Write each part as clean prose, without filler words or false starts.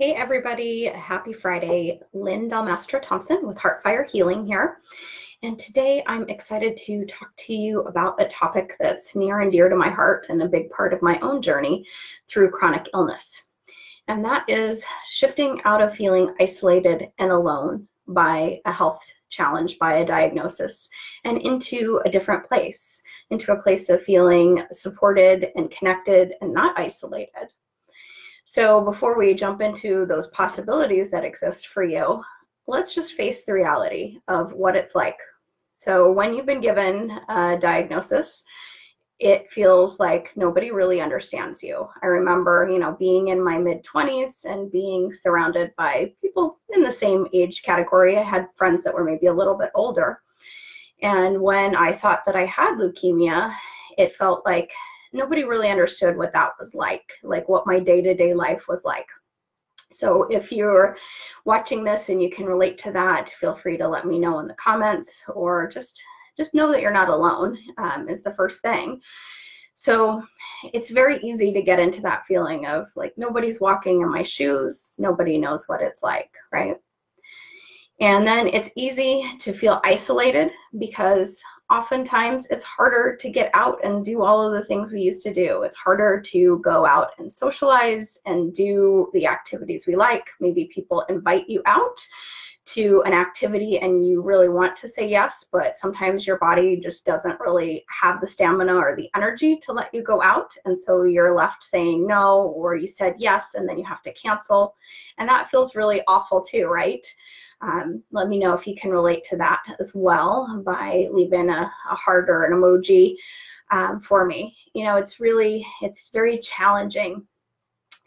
Hey everybody, happy Friday. Lynn Dalmastra Thompson with Heartfire Healing here. And today I'm excited to talk to you about a topic that's near and dear to my heart and a big part of my own journey through chronic illness. And that is shifting out of feeling isolated and alone by a health challenge, by a diagnosis, and into a different place, into a place of feeling supported and connected and not isolated. So before we jump into those possibilities that exist for you, let's just face the reality of what it's like. So when you've been given a diagnosis, it feels like nobody really understands you. I remember, being in my mid-20s and being surrounded by people in the same age category. I had friends that were maybe a little bit older. And when I thought that I had leukemia, it felt like nobody really understood what that was like what my day-to-day life was like. So if you're watching this and you can relate to that, feel free to let me know in the comments, or just know that you're not alone, is the first thing. So it's very easy to get into that feeling of like nobody's walking in my shoes, nobody knows what it's like, right? And then it's easy to feel isolated because oftentimes it's harder to get out and do all of the things we used to do. It's harder to go out and socialize and do the activities we like. Maybe people invite you out to an activity and you really want to say yes, but sometimes your body just doesn't really have the stamina or the energy to let you go out. And so you're left saying no, or you said yes and then you have to cancel. And that feels really awful too, right? Let me know if you can relate to that as well by leaving a heart or an emoji for me. It's very challenging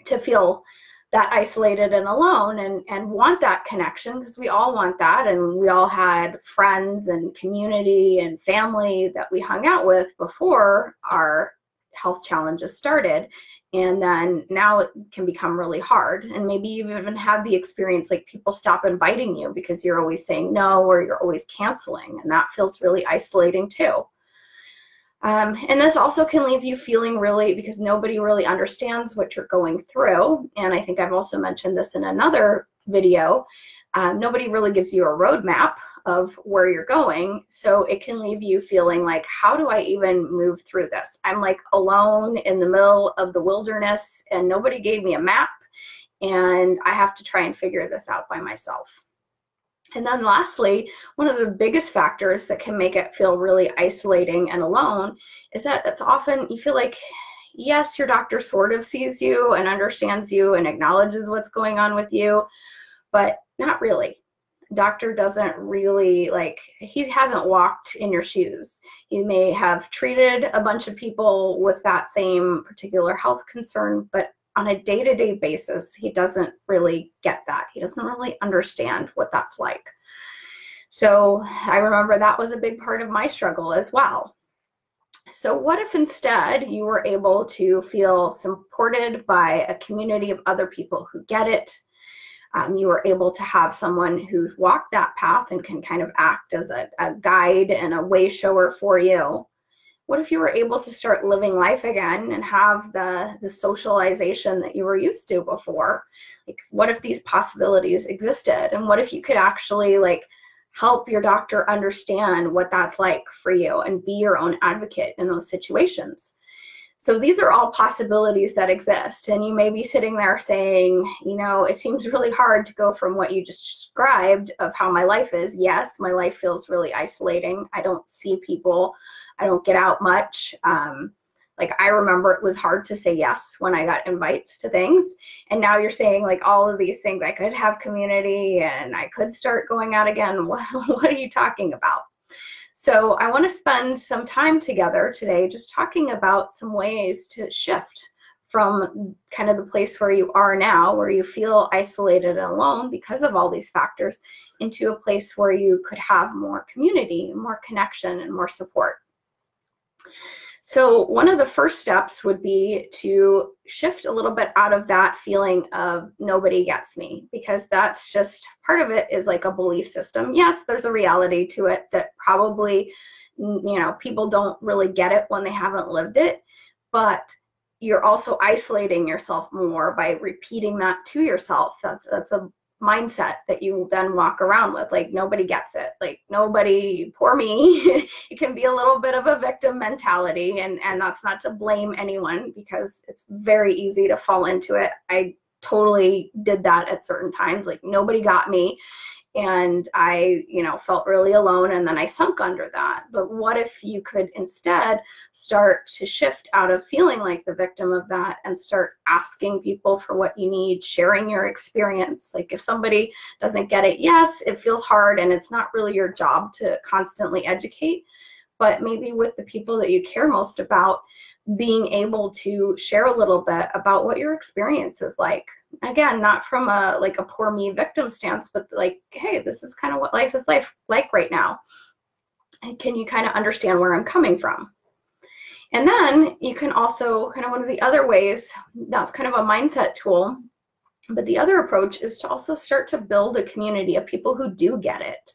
to feel that isolated and alone and want that connection, because we all want that, and we all had friends and community and family that we hung out with before our health challenges started. And then now it can become really hard. And maybe you've even had the experience like people stop inviting you because you're always saying no, or you're always canceling. And that feels really isolating too. And this also can leave you feeling really, because nobody really understands what you're going through. And I think I've also mentioned this in another video. Nobody really gives you a roadmap of where you're going. So it can leave you feeling like, how do I even move through this? I'm like alone in the middle of the wilderness and nobody gave me a map, and I have to try and figure this out by myself. And then lastly, one of the biggest factors that can make it feel really isolating and alone is that it's often, you feel like, yes, your doctor sort of sees you and understands you and acknowledges what's going on with you, but not really. Doctor doesn't really, he hasn't walked in your shoes. He may have treated a bunch of people with that same particular health concern, but on a day-to-day basis, he doesn't really get that. He doesn't really understand what that's like. So I remember that was a big part of my struggle as well. So what if instead you were able to feel supported by a community of other people who get it? You were able to have someone who's walked that path and can kind of act as a guide and a way shower for you. What if you were able to start living life again and have the socialization that you were used to before? Like, what if these possibilities existed? And what if you could actually help your doctor understand what that's like for you and be your own advocate in those situations? So these are all possibilities that exist. And you may be sitting there saying, it seems really hard to go from what you just described of how my life is. Yes, my life feels really isolating. I don't see people. I don't get out much. I remember it was hard to say yes when I got invites to things. And now you're saying all of these things. I could have community and I could start going out again. What are you talking about? So I want to spend some time together today just talking about some ways to shift from kind of the place where you are now, where you feel isolated and alone because of all these factors, into a place where you could have more community, more connection, and more support. So one of the first steps would be to shift a little bit out of that feeling of nobody gets me, because that's just part of it is like a belief system. Yes, there's a reality to it that probably, people don't really get it when they haven't lived it, but you're also isolating yourself more by repeating that to yourself. That's a mindset that you then walk around with, like nobody gets it, like nobody, poor me. It can be a little bit of a victim mentality, and that's not to blame anyone, because it's very easy to fall into it. I totally did that at certain times, like nobody got me, and I, felt really alone, and then I sunk under that. But what if you could instead start to shift out of feeling like the victim of that and start asking people for what you need, sharing your experience? Like if somebody doesn't get it, yes, it feels hard, and it's not really your job to constantly educate, but maybe with the people that you care most about, being able to share a little bit about what your experience is like. Again, not from a poor me victim stance, but like, hey, this is kind of what life is like right now. And can you kind of understand where I'm coming from? And then you can also one of the other ways, that's kind of a mindset tool, but the other approach is to also start to build a community of people who do get it.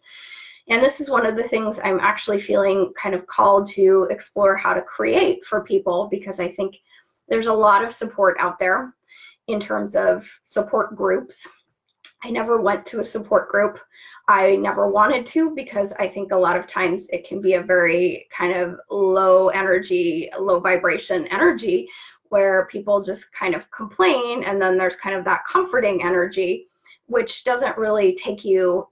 And this is one of the things I'm actually feeling kind of called to explore how to create for people, because I think there's a lot of support out there in terms of support groups. I never went to a support group. I never wanted to, because I think a lot of times it can be a very kind of low energy, low vibration energy, where people just kind of complain, and then there's kind of that comforting energy, which doesn't really take you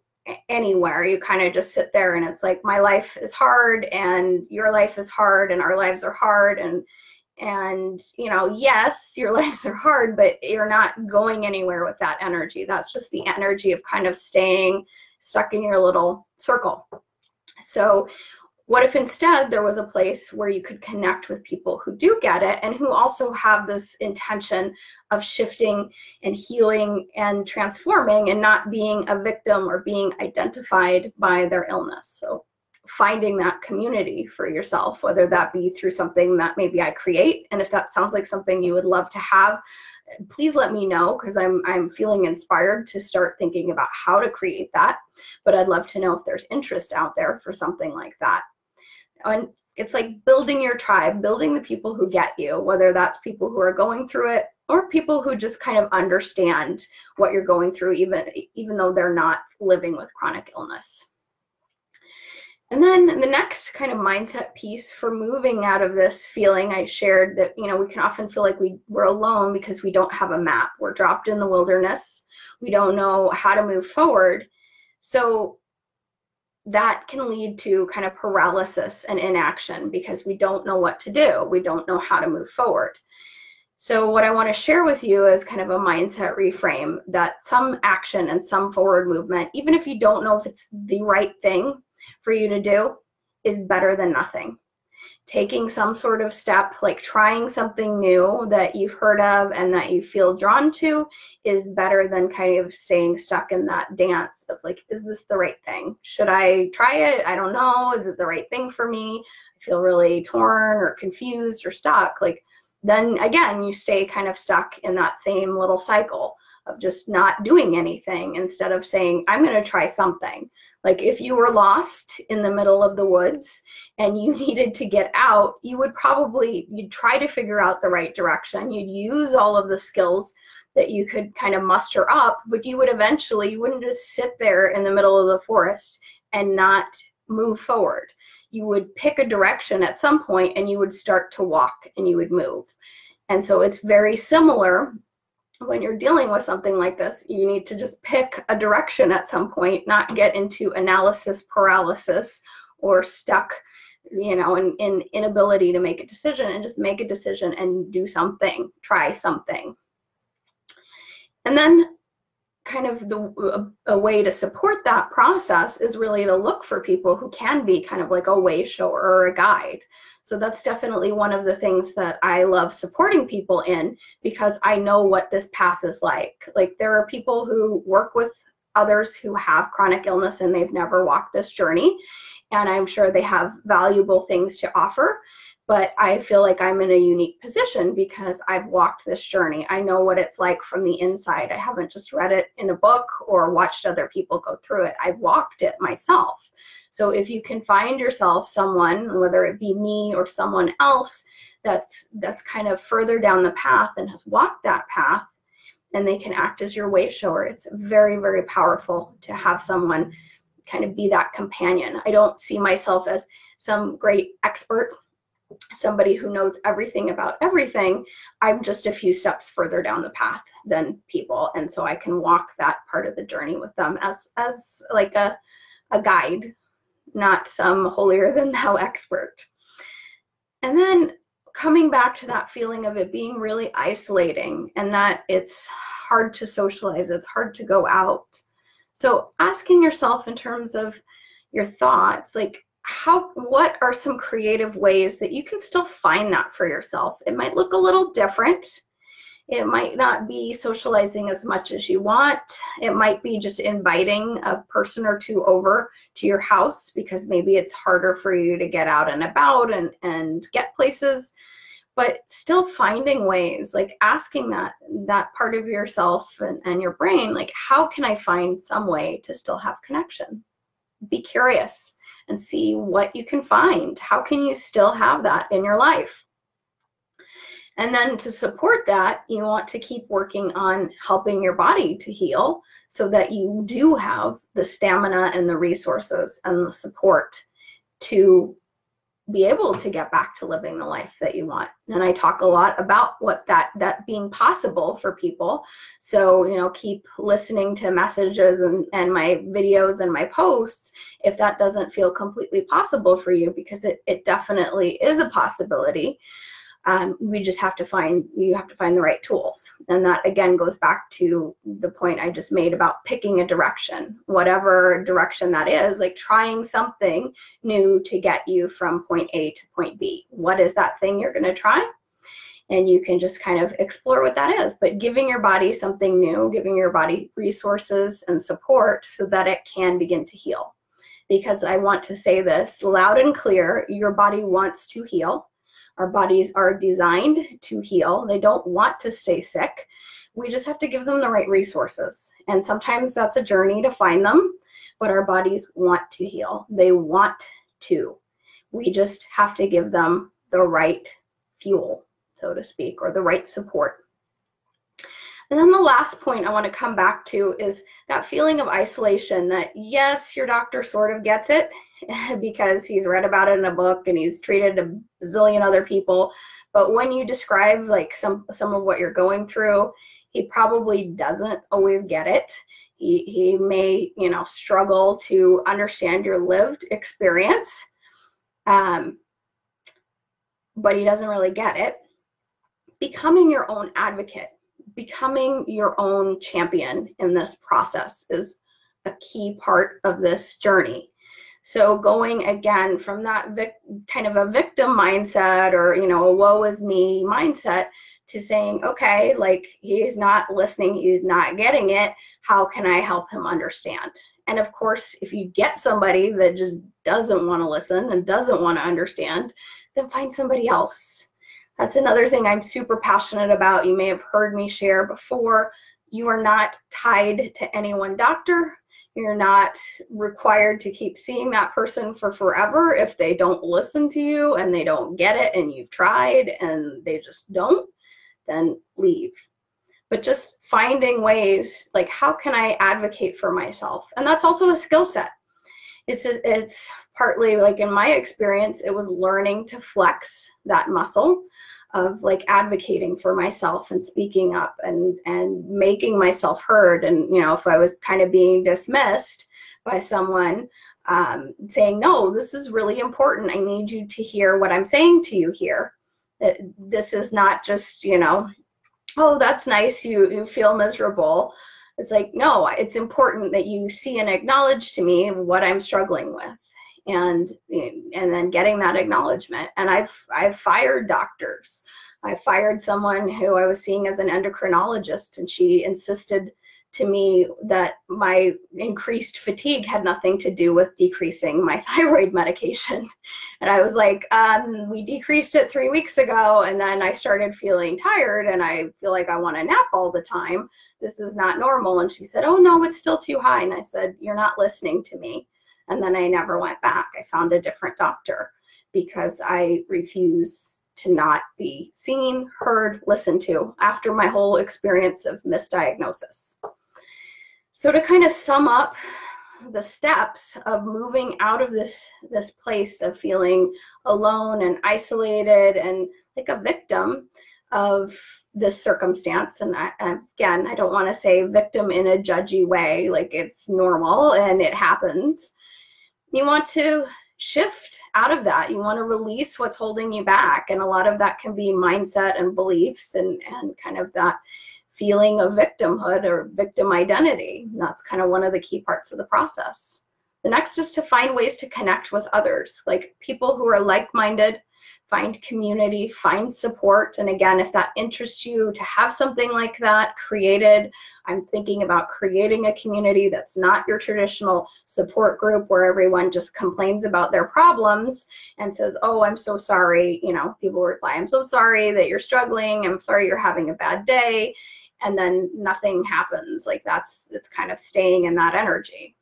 anywhere. You kind of just sit there, and it's like, my life is hard, and your life is hard, and our lives are hard, and yes, your lives are hard, but you're not going anywhere with that energy. That's just the energy of kind of staying stuck in your little circle. So what if instead there was a place where you could connect with people who do get it, and who also have this intention of shifting and healing and transforming, and not being a victim or being identified by their illness? So finding that community for yourself, whether that be through something that maybe I create. And if that sounds like something you would love to have, please let me know, because I'm feeling inspired to start thinking about how to create that. But I'd love to know if there's interest out there for something like that. And it's like building your tribe, building the people who get you, whether that's people who are going through it or people who just kind of understand what you're going through, even though they're not living with chronic illness. And then the next kind of mindset piece for moving out of this feeling, I shared that, we can often feel like we're alone because we don't have a map. We're dropped in the wilderness. We don't know how to move forward. So that can lead to kind of paralysis and inaction, because we don't know what to do. We don't know how to move forward. So what I want to share with you is kind of a mindset reframe, that some action and some forward movement, even if you don't know if it's the right thing for you to do, is better than nothing. Taking some sort of step, like trying something new that you've heard of and that you feel drawn to, is better than kind of staying stuck in that dance of like, is this the right thing? Should I try it? I don't know. Is it the right thing for me? I feel really torn or confused or stuck. Like, then again, you stay kind of stuck in that same little cycle of just not doing anything, instead of saying, I'm going to try something. Like if you were lost in the middle of the woods and you needed to get out, you'd try to figure out the right direction. You'd use all of the skills that you could kind of muster up, but you wouldn't just sit there in the middle of the forest and not move forward. You would pick a direction at some point, and you would start to walk, and you would move. And so it's very similar. When you're dealing with something like this, you need to just pick a direction at some point, not get into analysis paralysis or stuck, in inability to make a decision, and just make a decision and do something, try something. And then kind of a way to support that process is really to look for people who can be kind of like a way shower or a guide. So that's definitely one of the things that I love supporting people in, because I know what this path is like. Like there are people who work with others who have chronic illness and they've never walked this journey, and I'm sure they have valuable things to offer. But I feel like I'm in a unique position because I've walked this journey. I know what it's like from the inside. I haven't just read it in a book or watched other people go through it. I've walked it myself. So if you can find yourself someone, whether it be me or someone else, that's kind of further down the path and has walked that path, and they can act as your way shower. It's very, very powerful to have someone kind of be that companion. I don't see myself as some great expert, somebody who knows everything about everything. I'm just a few steps further down the path than people, and so I can walk that part of the journey with them as like a guide, not some holier than thou expert. And then coming back to that feeling of it being really isolating, and that it's hard to socialize, it's hard to go out. So asking yourself in terms of your thoughts, like what are some creative ways that you can still find that for yourself? It might look a little different. It might not be socializing as much as you want. It might be just inviting a person or two over to your house because maybe it's harder for you to get out and about and get places, but still finding ways, like asking that part of yourself and your brain, like, how can I find some way to still have connection? Be curious and see what you can find. How can you still have that in your life? And then to support that, you want to keep working on helping your body to heal so that you do have the stamina and the resources and the support to be able to get back to living the life that you want. And I talk a lot about what that being possible for people. So, you know, keep listening to messages and my videos and my posts if that doesn't feel completely possible for you, because it definitely is a possibility. We just have to find the right tools. And that again goes back to the point I just made about picking a direction, whatever direction that is, like trying something new to get you from point A to point B. What is that thing you're going to try? And you can just kind of explore what that is, but giving your body something new, giving your body resources and support so that it can begin to heal. Because I want to say this loud and clear, your body wants to heal. Our bodies are designed to heal. They don't want to stay sick. We just have to give them the right resources. And sometimes that's a journey to find them, but our bodies want to heal. They want to. We just have to give them the right fuel, so to speak, or the right support. And then the last point I want to come back to is that feeling of isolation, that yes, your doctor sort of gets it because he's read about it in a book and he's treated a bazillion other people. But when you describe like some of what you're going through, he probably doesn't always get it. He may, you know, struggle to understand your lived experience, but he doesn't really get it. Becoming your own advocate, becoming your own champion in this process is a key part of this journey. So going again from that kind of a victim mindset, or, you know, a woe is me mindset, to saying, okay, like, he's not listening, he's not getting it, how can I help him understand? And of course, if you get somebody that just doesn't want to listen and doesn't want to understand, then find somebody else. That's another thing I'm super passionate about. You may have heard me share before. You are not tied to any one doctor. You're not required to keep seeing that person for forever. If they don't listen to you and they don't get it and you've tried and they just don't, then leave. But just finding ways, like, how can I advocate for myself? And that's also a skill set. It's partly, like, in my experience, it was learning to flex that muscle of, like, advocating for myself and speaking up and making myself heard. And, you know, if I was kind of being dismissed by someone, saying, no, this is really important. I need you to hear what I'm saying to you here. This is not just, you know, oh, that's nice, you feel miserable. It's like, no, it's important that you see and acknowledge to me what I'm struggling with, and then getting that acknowledgement. And I've fired doctors. I fired someone who I was seeing as an endocrinologist, and she insisted to me that my increased fatigue had nothing to do with decreasing my thyroid medication. And I was like, we decreased it 3 weeks ago, and then I started feeling tired and I feel like I want to nap all the time. This is not normal. And she said, oh no, it's still too high. And I said, you're not listening to me. And then I never went back. I found a different doctor because I refuse to not be seen, heard, listened to after my whole experience of misdiagnosis. So to kind of sum up the steps of moving out of this place of feeling alone and isolated and like a victim of this circumstance, and again, I don't want to say victim in a judgy way, like it's normal and it happens. You want to shift out of that. You want to release what's holding you back, and a lot of that can be mindset and beliefs and kind of that feeling of victimhood or victim identity. And that's kind of one of the key parts of the process. The next is to find ways to connect with others, like people who are like-minded, find community, find support. And again, if that interests you to have something like that created, I'm thinking about creating a community that's not your traditional support group where everyone just complains about their problems and says, oh, I'm so sorry. You know, people reply, I'm so sorry that you're struggling. I'm sorry you're having a bad day. And then nothing happens. Like it's kind of staying in that energy.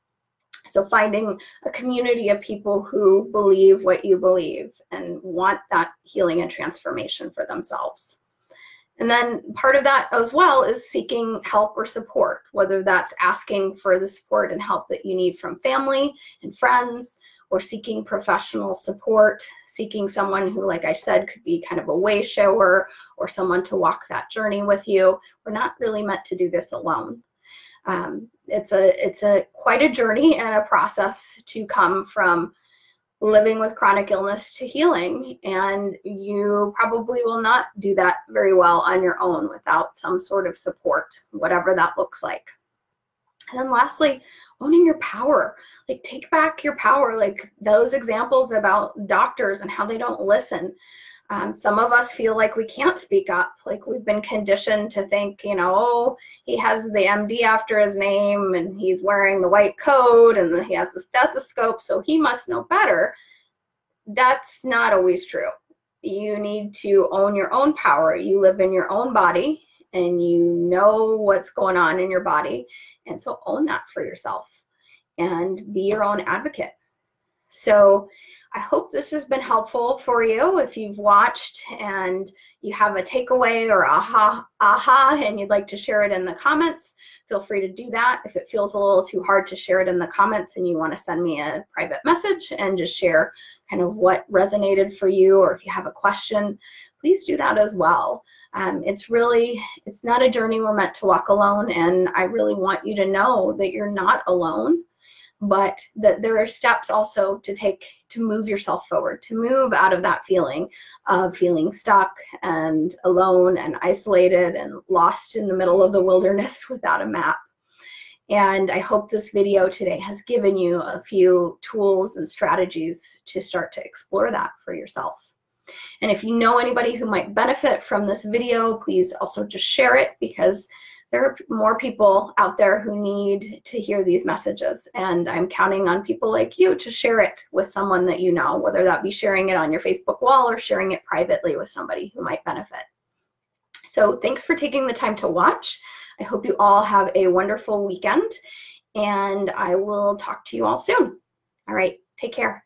So finding a community of people who believe what you believe and want that healing and transformation for themselves. And then part of that as well is seeking help or support, whether that's asking for the support and help that you need from family and friends, or seeking professional support, seeking someone who, like I said, could be kind of a way shower or someone to walk that journey with you. We're not really meant to do this alone. It's quite a journey and a process to come from living with chronic illness to healing, and you probably will not do that very well on your own without some sort of support, whatever that looks like. And then lastly, owning your power. Like, take back your power, like those examples about doctors and how they don't listen. Some of us feel like we can't speak up, like we've been conditioned to think, you know, oh, he has the MD after his name and he's wearing the white coat and he has the stethoscope, so he must know better. That's not always true. You need to own your own power. You live in your own body and you know what's going on in your body. And so own that for yourself and be your own advocate. So I hope this has been helpful for you. If you've watched and you have a takeaway or aha, and you'd like to share it in the comments, feel free to do that. If it feels a little too hard to share it in the comments and you want to send me a private message and just share kind of what resonated for you, or if you have a question, please do that as well. It's not a journey we're meant to walk alone, and I really want you to know that you're not alone, but that there are steps also to take to move yourself forward, to move out of that feeling of feeling stuck and alone and isolated and lost in the middle of the wilderness without a map. And I hope this video today has given you a few tools and strategies to start to explore that for yourself. And if you know anybody who might benefit from this video, please also just share it, because there are more people out there who need to hear these messages, and I'm counting on people like you to share it with someone that you know, whether that be sharing it on your Facebook wall or sharing it privately with somebody who might benefit. So thanks for taking the time to watch. I hope you all have a wonderful weekend, and I will talk to you all soon. All right, take care.